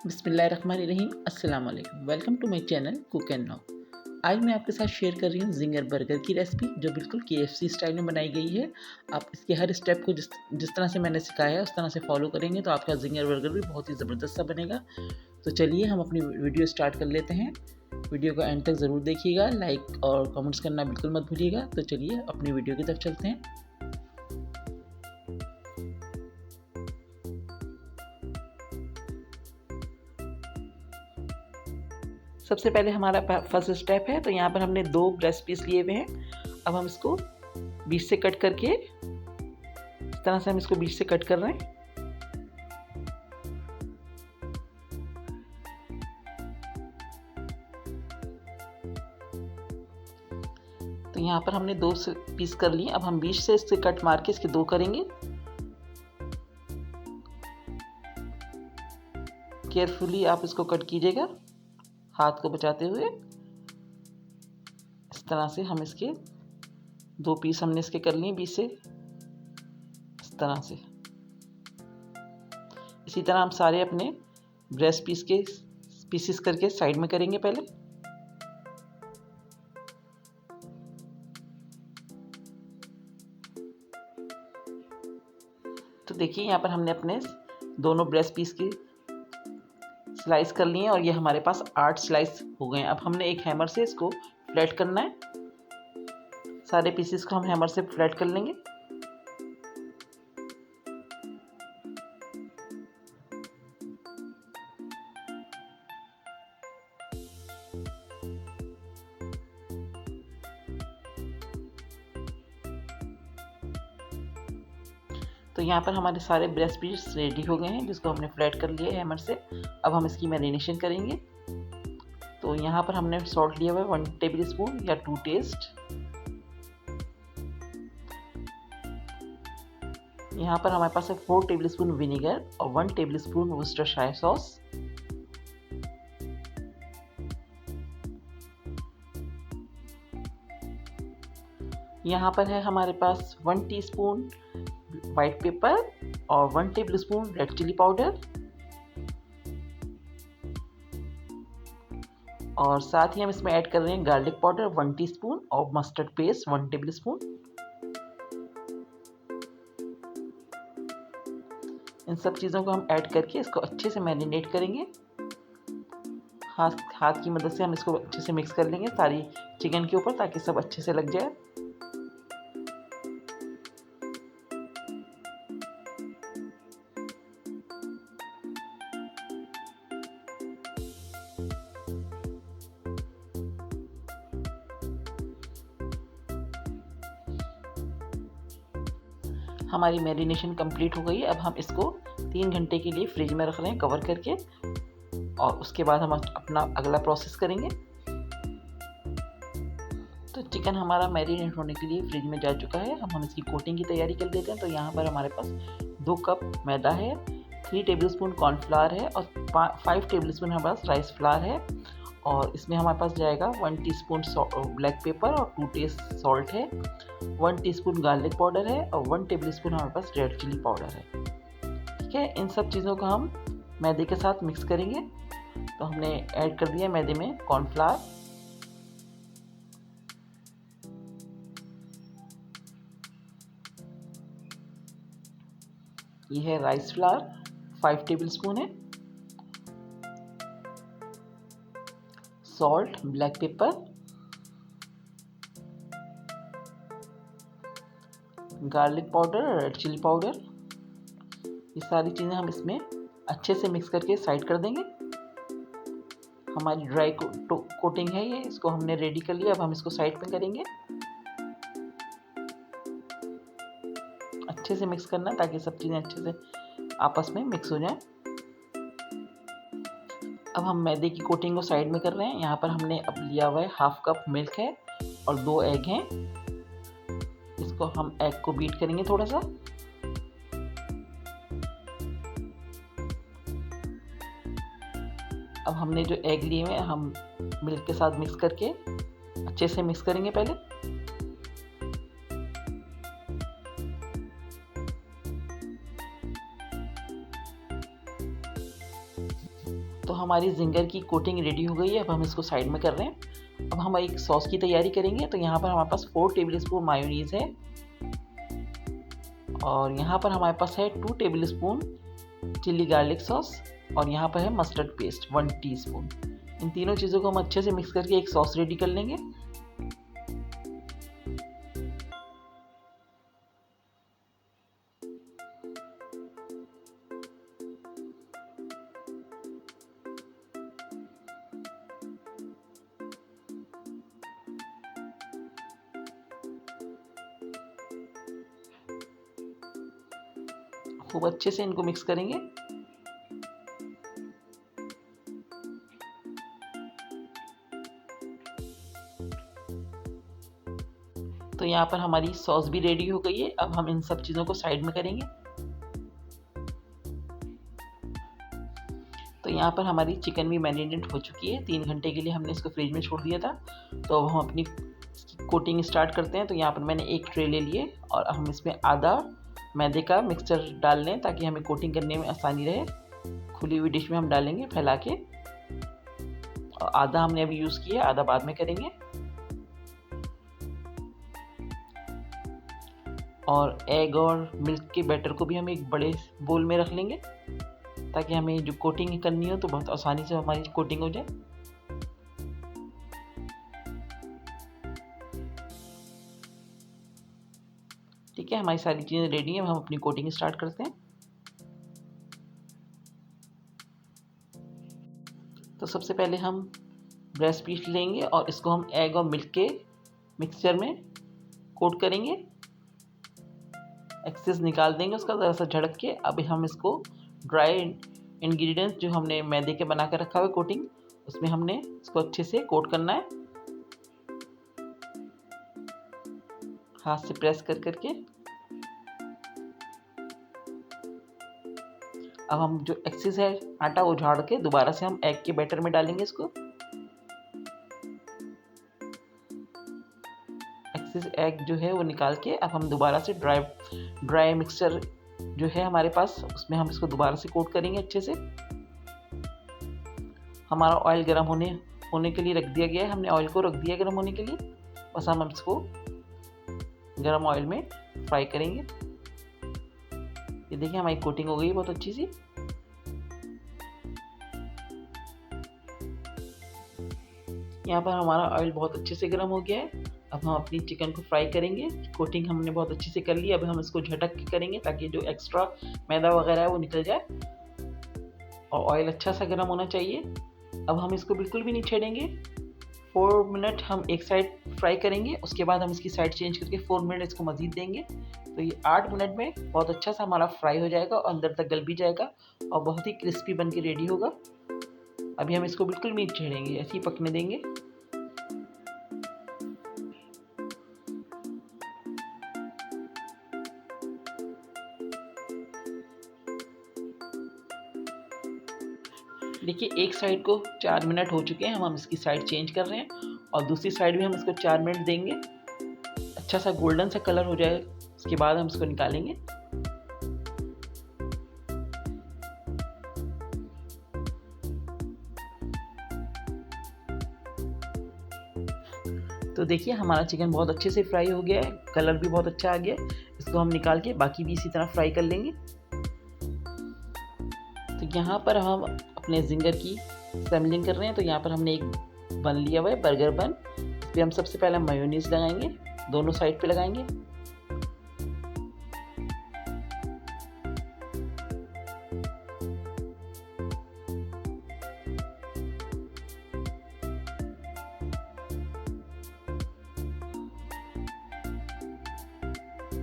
बिस्मिल्लाहिर्रहमानिर्रहीम, अस्सलाम वालेकुम। Welcome to my channel cook and now. आज मैं आपके साथ शेयर कर रही हूँ ज़िंगर बर्गर की रेसिपी, जो बिल्कुल केएफसी स्टाइल में बनाई गई है। आप इसके हर स्टेप को जिस जिस तरह से मैंने सिखाया है उस तरह से फॉलो करेंगे तो आपका ज़िंगर बर्गर भी बहुत ही ज़बरदस्त सा बनेगा। तो चलिए हम अपनी वीडियो स्टार्ट कर लेते हैं। वीडियो को एंड तक ज़रूर देखिएगा, लाइक और कमेंट्स करना बिल्कुल मत भूलिएगा। तो चलिए अपनी वीडियो की तरफ चलते हैं। सबसे पहले हमारा फर्स्ट स्टेप है, तो यहाँ पर हमने 2 ब्रेस्ट पीस लिए हुए हैं। अब हम इसको बीच से कट करके, इस तरह से हम इसको बीच से कट कर रहे हैं। तो यहाँ पर हमने 2 पीस कर लिए। अब हम बीच से इससे कट मार के इसके 2 करेंगे। केयरफुली आप इसको कट कीजिएगा, हाथ को बचाते हुए। इस तरह से हम इसके 2 पीस हमने इसके कर लिए बीच से, इस तरह से। इसी तरह हम सारे अपने ब्रेस्ट पीस के पीसेस करके साइड में करेंगे पहले। तो देखिए यहाँ पर हमने अपने दोनों ब्रेस्ट पीस की स्लाइस कर लिए हैं और ये हमारे पास 8 स्लाइस हो गए हैं। अब हमने एक हैमर से इसको फ्लैट करना है। सारे पीसेस को हम हैमर से फ्लैट कर लेंगे। तो यहाँ पर हमारे सारे ब्रेस्ट पीस रेडी हो गए हैं, जिसको हमने फ्लैट कर लिया है हैमर से। अब हम इसकी मैरिनेशन करेंगे। तो यहाँ पर हमने सॉल्ट लिया हुआ है 1 टेबल स्पून या 2 टेस्ट। यहाँ पर हमारे पास है 4 टेबल स्पून विनेगर और 1 टेबल स्पून वुस्टरशायर सॉस। यहाँ पर है हमारे पास 1 टीस्पून वाइट पेपर और 1 table spoon red chilli powder, और साथ ही हम इसमें ऐड कर रहे हैं गार्लिक पाउडर 1 टीस्पून और मस्टर्ड पेस्ट 1 टेबल स्पून। इन सब चीज़ों को हम ऐड करके इसको अच्छे से मैरिनेट करेंगे। हाथ की मदद से हम इसको अच्छे से मिक्स कर लेंगे सारी चिकन के ऊपर, ताकि सब अच्छे से लग जाए। हमारी मैरिनेशन कंप्लीट हो गई है। अब हम इसको 3 घंटे के लिए फ्रिज में रख रहे हैं कवर करके, और उसके बाद हम अपना अगला प्रोसेस करेंगे। तो चिकन हमारा मैरिनेट होने के लिए फ्रिज में जा चुका है। अब हम इसकी कोटिंग की तैयारी कर देते हैं। तो यहाँ पर हमारे पास 2 कप मैदा है, 3 टेबल स्पून कॉर्नफ्लावर है और 5 टेबल स्पून हमारे पास राइस फ्लावर है। और इसमें हमारे पास जाएगा 1 टीस्पून ब्लैक पेपर और 2 टेस्ट सॉल्ट है, 1 टीस्पून गार्लिक पाउडर है और 1 टेबल स्पून हमारे पास रेड चिली पाउडर है। ठीक है, इन सब चीज़ों को हम मैदे के साथ मिक्स करेंगे। तो हमने ऐड कर दिया मैदे में कॉर्नफ्लावर, ये है राइस फ्लावर 5 टेबल स्पून है, salt, black pepper, garlic powder, red chilli powder. ये सारी चीज़ें हम इसमें अच्छे से मिक्स करके साइड कर देंगे। हमारी ड्राई कोटिंग है ये, इसको हमने रेडी कर लिया। अब हम इसको साइड में करेंगे। अच्छे से मिक्स करना ताकि सब चीज़ें अच्छे से आपस में मिक्स हो जाएं। अब हम मैदे की कोटिंग को साइड में कर रहे हैं। यहाँ पर हमने अब लिया हुआ है 1/2 कप मिल्क है और 2 एग हैं। इसको हम एग को बीट करेंगे थोड़ा सा। अब हमने जो एग लिए हुए हम मिल्क के साथ मिक्स करके अच्छे से मिक्स करेंगे पहले। हमारी जिंगर की कोटिंग रेडी हो गई है। अब हम इसको साइड में कर रहे हैं। अब हम एक सॉस की तैयारी करेंगे। तो यहाँ पर हमारे पास 4 टेबल स्पून मायोनीज़ है और यहाँ पर हमारे पास है 2 table spoon chilli garlic sauce और यहाँ पर है मस्टर्ड पेस्ट 1 टीस्पून। इन तीनों चीज़ों को हम अच्छे से मिक्स करके एक सॉस रेडी कर लेंगे। खूब अच्छे से इनको मिक्स करेंगे। तो यहाँ पर हमारी सॉस भी रेडी हो गई है। अब हम इन सब चीज़ों को साइड में करेंगे। तो यहाँ पर हमारी चिकन भी मैरिनेट हो चुकी है। 3 घंटे के लिए हमने इसको फ्रिज में छोड़ दिया था। तो अब हम अपनी कोटिंग स्टार्ट करते हैं। तो यहाँ पर मैंने एक ट्रे ले लिए और हम इसमें आधा मैदे का मिक्सचर डाल लें ताकि हमें कोटिंग करने में आसानी रहे। खुली हुई डिश में हम डालेंगे फैला के, और आधा हमने अभी यूज़ किया, आधा बाद में करेंगे। और एग और मिल्क के बैटर को भी हम एक बड़े बोल में रख लेंगे ताकि हमें जो कोटिंग करनी हो तो बहुत आसानी से हमारी कोटिंग हो जाए। ठीक है, हमारी सारी चीज़ें रेडी हैं। हम अपनी कोटिंग स्टार्ट करते हैं। तो सबसे पहले हम ब्रेस्ट पीस लेंगे और इसको हम एग और मिल्क के मिक्सचर में कोट करेंगे। एक्सेस निकाल देंगे उसका ज़रा सा झड़क के। अब हम इसको ड्राई इंग्रेडिएंट्स जो हमने मैदे के बना कर रखा हुआ है कोटिंग, उसमें हमने इसको अच्छे से कोट करना है, हाथ से प्रेस कर करके। अब हम जो एक्सेस है आटा वो झाड़ के दोबारा से हम एग के बैटर में डालेंगे इसको। एक्सेस एग जो है वो निकाल के अब हम दोबारा से ड्राई मिक्सचर जो है हमारे पास उसमें हम इसको दोबारा से कोट करेंगे अच्छे से। हमारा ऑयल गर्म होने के लिए रख दिया गया है। हमने ऑयल को रख दिया गर्म होने के लिए। बस हम इसको गर्म ऑयल में फ्राई करेंगे। ये देखिए हमारी कोटिंग हो गई है बहुत अच्छी सी। यहाँ पर हमारा ऑयल बहुत अच्छे से गर्म हो गया है। अब हम अपनी चिकन को फ्राई करेंगे। कोटिंग हमने बहुत अच्छे से कर ली। अब हम इसको झटक के करेंगे ताकि जो एक्स्ट्रा मैदा वगैरह है वो निकल जाए, और ऑयल अच्छा सा गर्म होना चाहिए। अब हम इसको बिल्कुल भी नहीं छेड़ेंगे। 4 मिनट हम एक साइड फ्राई करेंगे, उसके बाद हम इसकी साइड चेंज करके 4 मिनट इसको मज़ीद देंगे। तो ये 8 मिनट में बहुत अच्छा सा हमारा फ्राई हो जाएगा और अंदर तक गल भी जाएगा और बहुत ही क्रिस्पी बन के रेडी होगा। अभी हम इसको बिल्कुल भी नहीं छेड़ेंगे, ऐसे ही पकने देंगे। देखिए एक साइड को 4 मिनट हो चुके हैं। हम इसकी साइड चेंज कर रहे हैं और दूसरी साइड भी हम इसको 4 मिनट देंगे। अच्छा सा गोल्डन सा कलर हो जाए उसके बाद हम इसको निकालेंगे। तो देखिए हमारा चिकन बहुत अच्छे से फ्राई हो गया है, कलर भी बहुत अच्छा आ गया है। इसको हम निकाल के बाकी भी इसी तरह फ्राई कर लेंगे। तो यहाँ पर हम अपने जिंगर की सैम्पलिंग कर रहे हैं। तो यहाँ पर हमने एक बन लिया हुआ है, बर्गर बन। इस पर हम सबसे पहले मेयोनीज लगाएंगे, दोनों साइड पे लगाएंगे।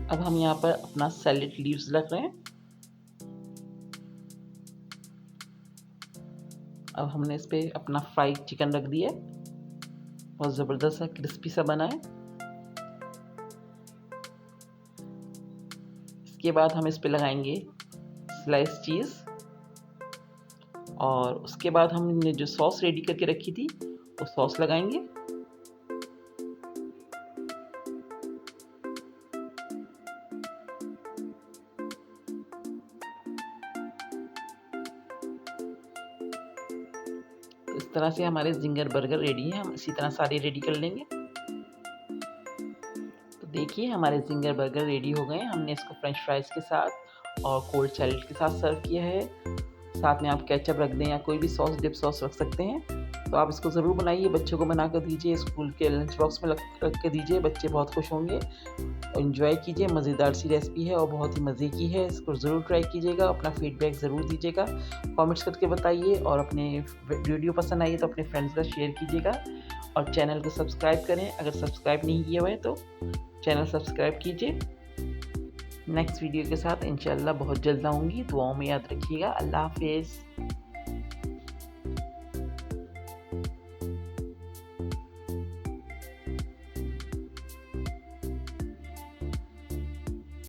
अब हम यहाँ पर अपना सैलेड लीव्स रख रहे हैं। अब हमने इस पर अपना फ्राइड चिकन रख दिया है, बहुत ज़बरदस्त सा क्रिस्पी सा बना है। इसके बाद हम इस पे लगाएंगे स्लाइस चीज़, और उसके बाद हमने जो सॉस रेडी करके रखी थी वो सॉस लगाएंगे। इस तरह से हमारे ज़िंगर बर्गर रेडी हैं। हम इसी तरह सारे रेडी कर लेंगे। तो देखिए हमारे ज़िंगर बर्गर रेडी हो गए हैं। हमने इसको फ्रेंच फ्राइज़ के साथ और कोल्ड सैलेड के साथ सर्व किया है। साथ में आप केचप रख दें या कोई भी सॉस, डिप सॉस रख सकते हैं। तो आप इसको ज़रूर बनाइए, बच्चों को बना कर दीजिए, स्कूल के लंच बॉक्स में रख के दीजिए, बच्चे बहुत खुश होंगे। एंजॉय कीजिए, मज़ेदार सी रेसिपी है और बहुत ही मज़े की है। इसको ज़रूर ट्राई कीजिएगा, अपना फीडबैक ज़रूर दीजिएगा, कमेंट्स करके बताइए और अपने वीडियो पसंद आई तो अपने फ्रेंड्स का शेयर कीजिएगा और चैनल को सब्सक्राइब करें। अगर सब्सक्राइब नहीं किया हुआ है तो चैनल सब्सक्राइब कीजिए। नेक्स्ट वीडियो के साथ इंशाल्लाह बहुत जल्द आऊँगी। दुआओं में याद रखिएगा। अल्लाह हाफ़िज़।